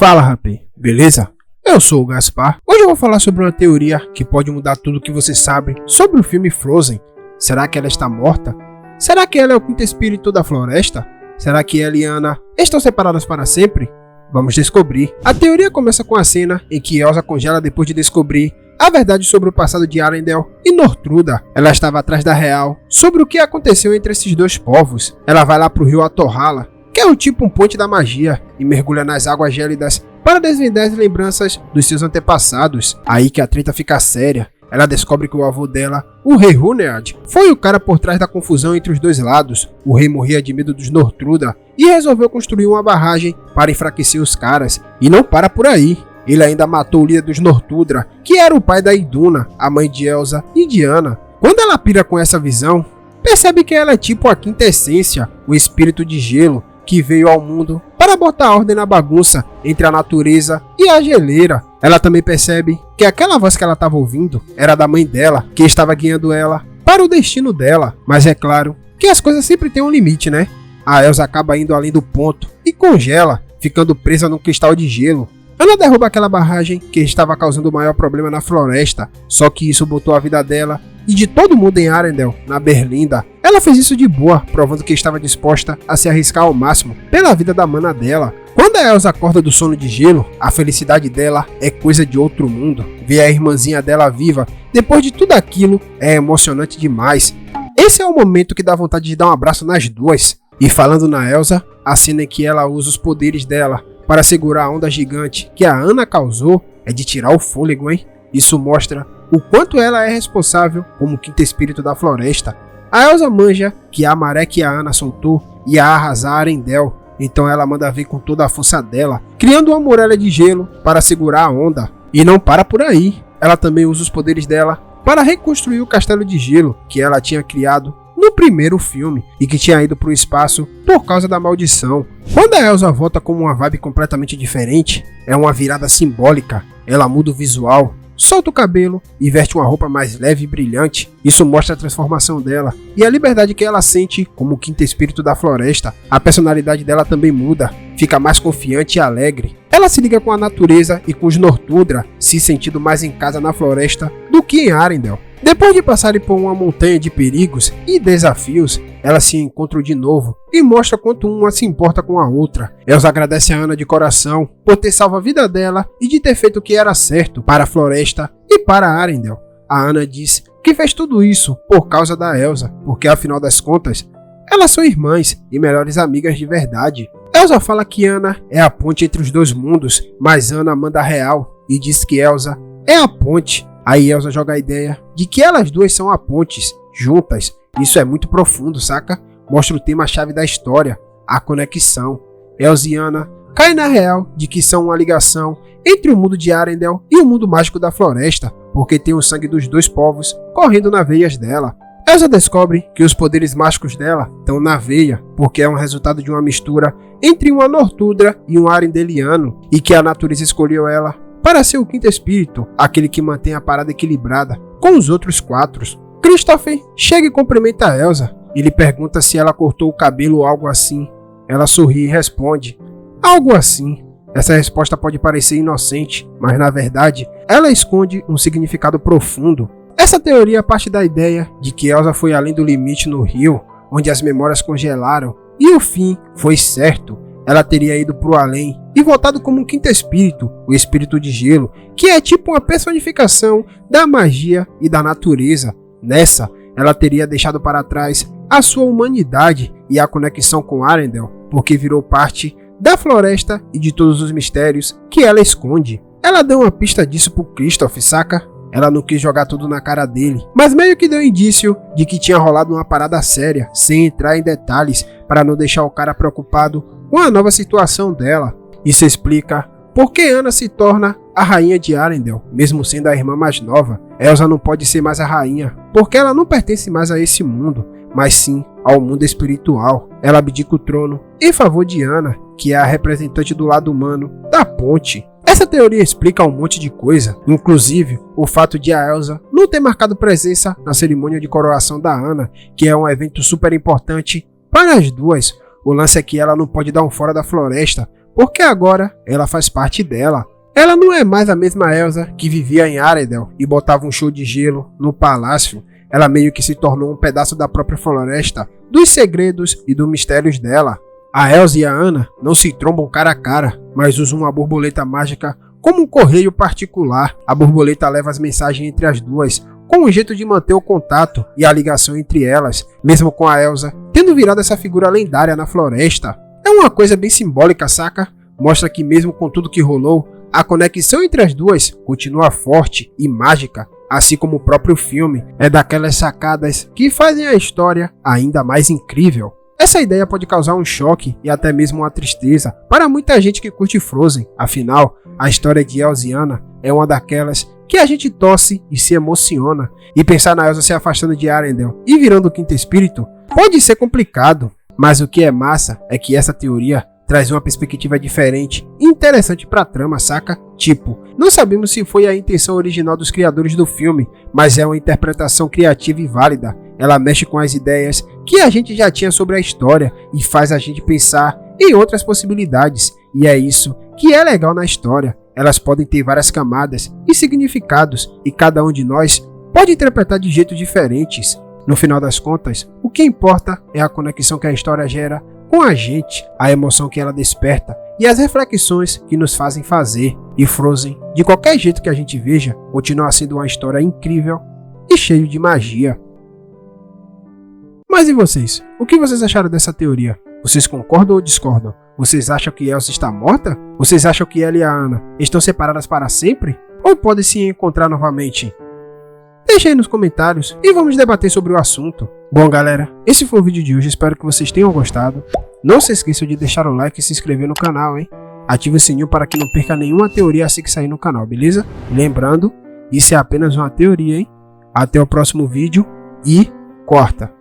Fala, rapê, beleza? Eu sou o Gaspar. Hoje eu vou falar sobre uma teoria que pode mudar tudo o que você sabe sobre o filme Frozen. Será que ela está morta? Será que ela é o quinto espírito da floresta? Será que ela e Anna estão separadas para sempre? Vamos descobrir. A teoria começa com a cena em que Elsa congela depois de descobrir a verdade sobre o passado de Arendelle e Nortruda. Ela estava atrás da real sobre o que aconteceu entre esses dois povos. Ela vai lá pro rio Atorhala, que é um ponte da magia, e mergulha nas águas gélidas para desvendar as lembranças dos seus antepassados. Aí que a treta fica séria. Ela descobre que o avô dela, o rei Runeard, foi o cara por trás da confusão entre os dois lados. O rei morria de medo dos Nortruda e resolveu construir uma barragem para enfraquecer os caras. E não para por aí. Ele ainda matou o líder dos Northuldra, que era o pai da Iduna, a mãe de Elsa e de Anna. Quando ela pira com essa visão, percebe que ela é tipo a quinta essência, o espírito de gelo, que veio ao mundo para botar ordem na bagunça entre a natureza e a geleira. Ela também percebe que aquela voz que ela estava ouvindo era da mãe dela, que estava guiando ela para o destino dela. Mas é claro que as coisas sempre têm um limite, né? A Elsa acaba indo além do ponto e congela, ficando presa num cristal de gelo. Anna derruba aquela barragem que estava causando o maior problema na floresta, só que isso botou a vida dela e de todo mundo em Arendelle na berlinda. Ela fez isso de boa, provando que estava disposta a se arriscar ao máximo pela vida da mana dela. Quando a Elsa acorda do sono de gelo, a felicidade dela é coisa de outro mundo. Ver a irmãzinha dela viva depois de tudo aquilo é emocionante demais. Esse é o momento que dá vontade de dar um abraço nas duas. E falando na Elsa, a cena em que ela usa os poderes dela para segurar a onda gigante que a Anna causou é de tirar o fôlego, hein? Isso mostra o quanto ela é responsável como quinto espírito da floresta. A Elsa manja que a maré que a Anna soltou ia arrasar Arendelle, então ela manda vir com toda a força dela, criando uma muralha de gelo para segurar a onda. E não para por aí, ela também usa os poderes dela para reconstruir o castelo de gelo que ela tinha criado no primeiro filme e que tinha ido para o espaço por causa da maldição. Quando a Elsa volta com uma vibe completamente diferente, é uma virada simbólica. Ela muda o visual, solta o cabelo e veste uma roupa mais leve e brilhante. Isso mostra a transformação dela e a liberdade que ela sente como o quinto espírito da floresta. A personalidade dela também muda, fica mais confiante e alegre. Ela se liga com a natureza e com os Northuldra, se sentindo mais em casa na floresta do que em Arendelle. Depois de passarem por uma montanha de perigos e desafios, elas se encontram de novo e mostra quanto uma se importa com a outra. Elsa agradece a Anna de coração por ter salvo a vida dela e de ter feito o que era certo para a floresta e para Arendelle. A Anna diz que fez tudo isso por causa da Elsa, porque afinal das contas, elas são irmãs e melhores amigas de verdade. Elsa fala que Anna é a ponte entre os dois mundos, mas Anna manda a real e diz que Elsa é a ponte. Aí Elsa joga a ideia de que elas duas são a pontes, juntas. Isso é muito profundo, saca? Mostra o tema-chave da história, a conexão. Elsa e Anna caem na real de que são uma ligação entre o mundo de Arendelle e o mundo mágico da floresta, porque tem o sangue dos dois povos correndo nas veias dela. Elsa descobre que os poderes mágicos dela estão na veia, porque é um resultado de uma mistura entre uma Northuldra e um Arendelliano, e que a natureza escolheu ela para ser o quinto espírito, aquele que mantém a parada equilibrada com os outros quatro. Christopher chega e cumprimenta a Elsa. Ele pergunta se ela cortou o cabelo ou algo assim. Ela sorri e responde: algo assim. Essa resposta pode parecer inocente, mas na verdade, ela esconde um significado profundo. Essa teoria parte da ideia de que Elsa foi além do limite no rio, onde as memórias congelaram, e o fim foi certo. Ela teria ido pro além e voltado como um quinto espírito, o espírito de gelo, que é tipo uma personificação da magia e da natureza. Nessa, ela teria deixado para trás a sua humanidade e a conexão com Arendelle, porque virou parte da floresta e de todos os mistérios que ela esconde. Ela deu uma pista disso pro Christopher, saca? Ela não quis jogar tudo na cara dele, mas meio que deu indício de que tinha rolado uma parada séria, sem entrar em detalhes, para não deixar o cara preocupado com a nova situação dela. Isso explica por que Anna se torna a rainha de Arendelle, mesmo sendo a irmã mais nova. Elsa não pode ser mais a rainha, porque ela não pertence mais a esse mundo, mas sim ao mundo espiritual. Ela abdica o trono em favor de Anna, que é a representante do lado humano da ponte. Essa teoria explica um monte de coisa, inclusive o fato de a Elsa não ter marcado presença na cerimônia de coroação da Anna, que é um evento super importante para as duas. O lance é que ela não pode dar um fora da floresta, porque agora ela faz parte dela. Ela não é mais a mesma Elsa que vivia em Arendelle e botava um show de gelo no palácio. Ela meio que se tornou um pedaço da própria floresta, dos segredos e dos mistérios dela. A Elsa e a Anna não se trombam cara a cara, mas usam uma borboleta mágica como um correio particular. A borboleta leva as mensagens entre as duas, com um jeito de manter o contato e a ligação entre elas, mesmo com a Elsa tendo virado essa figura lendária na floresta. É uma coisa bem simbólica, saca? Mostra que mesmo com tudo que rolou, a conexão entre as duas continua forte e mágica, assim como o próprio filme. É daquelas sacadas que fazem a história ainda mais incrível. Essa ideia pode causar um choque e até mesmo uma tristeza para muita gente que curte Frozen. Afinal, a história de Elsa e Anna é uma daquelas que a gente torce e se emociona. E pensar na Elsa se afastando de Arendelle e virando o quinto espírito pode ser complicado. Mas o que é massa é que essa teoria traz uma perspectiva diferente e interessante pra trama, saca? Tipo, não sabemos se foi a intenção original dos criadores do filme, mas é uma interpretação criativa e válida. Ela mexe com as ideias que a gente já tinha sobre a história e faz a gente pensar em outras possibilidades. E é isso que é legal na história. Elas podem ter várias camadas e significados, e cada um de nós pode interpretar de jeitos diferentes. No final das contas, o que importa é a conexão que a história gera com a gente, a emoção que ela desperta e as reflexões que nos fazem fazer. E Frozen, de qualquer jeito que a gente veja, continua sendo uma história incrível e cheia de magia. Mas e vocês? O que vocês acharam dessa teoria? Vocês concordam ou discordam? Vocês acham que Elsa está morta? Vocês acham que ela e a Anna estão separadas para sempre? Ou podem se encontrar novamente? Deixe aí nos comentários e vamos debater sobre o assunto. Bom galera, esse foi o vídeo de hoje, espero que vocês tenham gostado. Não se esqueçam de deixar o like e se inscrever no canal, hein? Ative o sininho para que não perca nenhuma teoria assim que sair no canal, beleza? Lembrando, isso é apenas uma teoria, hein? Até o próximo vídeo e corta!